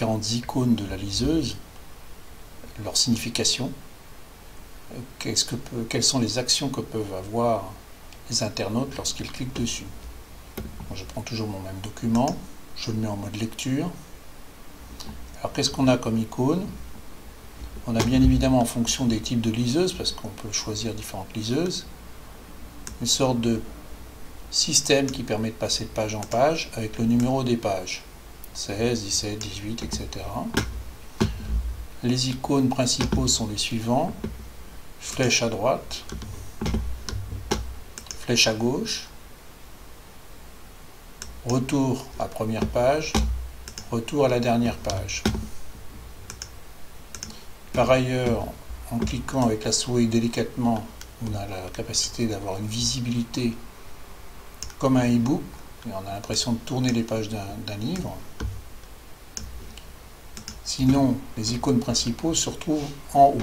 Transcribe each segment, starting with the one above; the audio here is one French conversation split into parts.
différentes icônes de la liseuse, leur signification, quelles sont les actions que peuvent avoir les internautes lorsqu'ils cliquent dessus. Bon, je prends toujours mon même document, je le mets en mode lecture. Alors qu'est-ce qu'on a comme icône? On a bien évidemment, en fonction des types de liseuses, parce qu'on peut choisir différentes liseuses, une sorte de système qui permet de passer de page en page avec le numéro des pages, 16, 17, 18, etc. Les icônes principaux sont les suivants: flèche à droite, flèche à gauche, retour à première page, retour à la dernière page. Par ailleurs, en cliquant avec la souris délicatement, on a la capacité d'avoir une visibilité comme un e-book, et on a l'impression de tourner les pages d'un livre. Sinon, les icônes principaux se retrouvent en haut.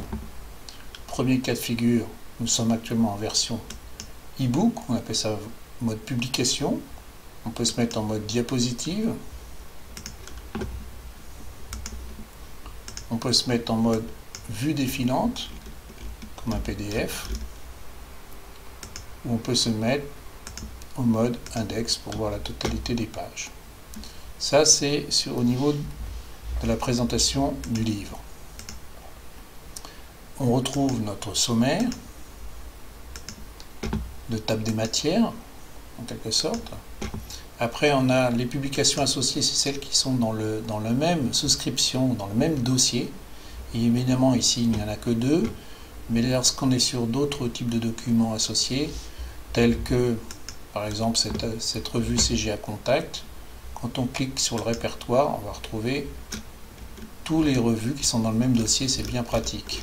Premier cas de figure, nous sommes actuellement en version e-book, on appelle ça mode publication. On peut se mettre en mode diapositive. On peut se mettre en mode vue défilante, comme un PDF. Ou on peut se mettre en mode index pour voir la totalité des pages. Ça, c'est au niveau de la présentation du livre. On retrouve notre sommaire de table des matières, en quelque sorte. Après, on a les publications associées, c'est celles qui sont dans la même souscription, dans le même dossier. Et évidemment, ici, il n'y en a que deux. Mais lorsqu'on est sur d'autres types de documents associés, tels que, par exemple, cette revue CGA Contact, quand on clique sur le répertoire, on va retrouver tous les revues qui sont dans le même dossier, c'est bien pratique.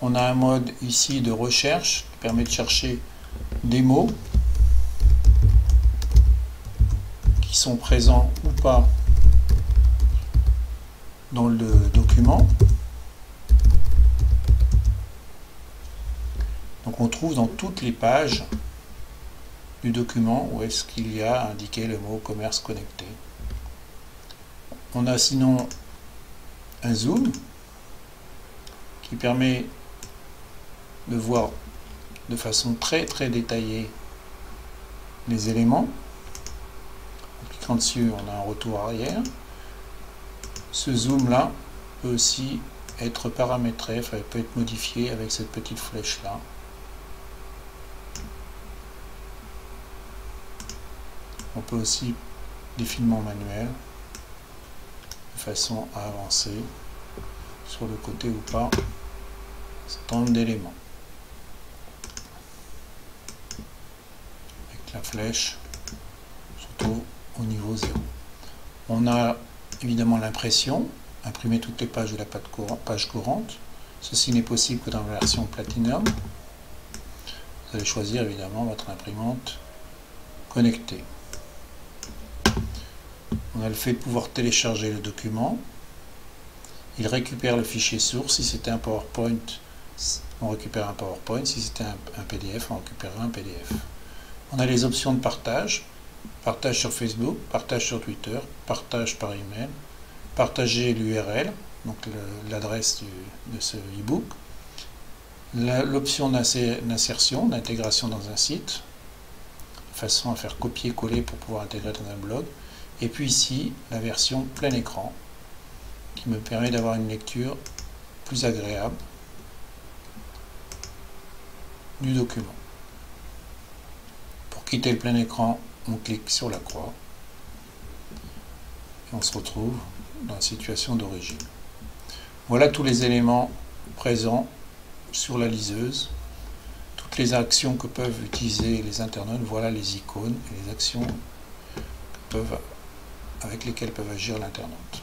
On a un mode ici de recherche qui permet de chercher des mots qui sont présents ou pas dans le document. Donc on trouve dans toutes les pages du document où est-ce qu'il y a indiqué le mot commerce connecté. On a sinon un zoom qui permet de voir de façon très détaillée les éléments. En cliquant dessus, on a un retour arrière. Ce zoom là peut aussi être paramétré, enfin, peut être modifié avec cette petite flèche là. On peut aussi défilement manuel de façon à avancer sur le côté ou pas un certain nombre d'éléments. La flèche se trouve au niveau 0. On a évidemment l'impression, imprimer toutes les pages de la page courante. Ceci n'est possible que dans la version Platinum. Vous allez choisir évidemment votre imprimante connectée. On a le fait de pouvoir télécharger le document. Il récupère le fichier source. Si c'était un PowerPoint, on récupère un PowerPoint. Si c'était un PDF, on récupérera un PDF. On a les options de partage, partage sur Facebook, partage sur Twitter, partage par email, partager l'URL, donc l'adresse de ce e-book, l'option d'insertion, d'intégration dans un site, de façon à faire copier-coller pour pouvoir intégrer dans un blog, et puis ici la version plein écran, qui me permet d'avoir une lecture plus agréable du document. Pour quitter le plein écran, on clique sur la croix et on se retrouve dans la situation d'origine. Voilà tous les éléments présents sur la liseuse, toutes les actions que peuvent utiliser les internautes. Voilà les icônes et les actions avec lesquelles peuvent agir l'internaute.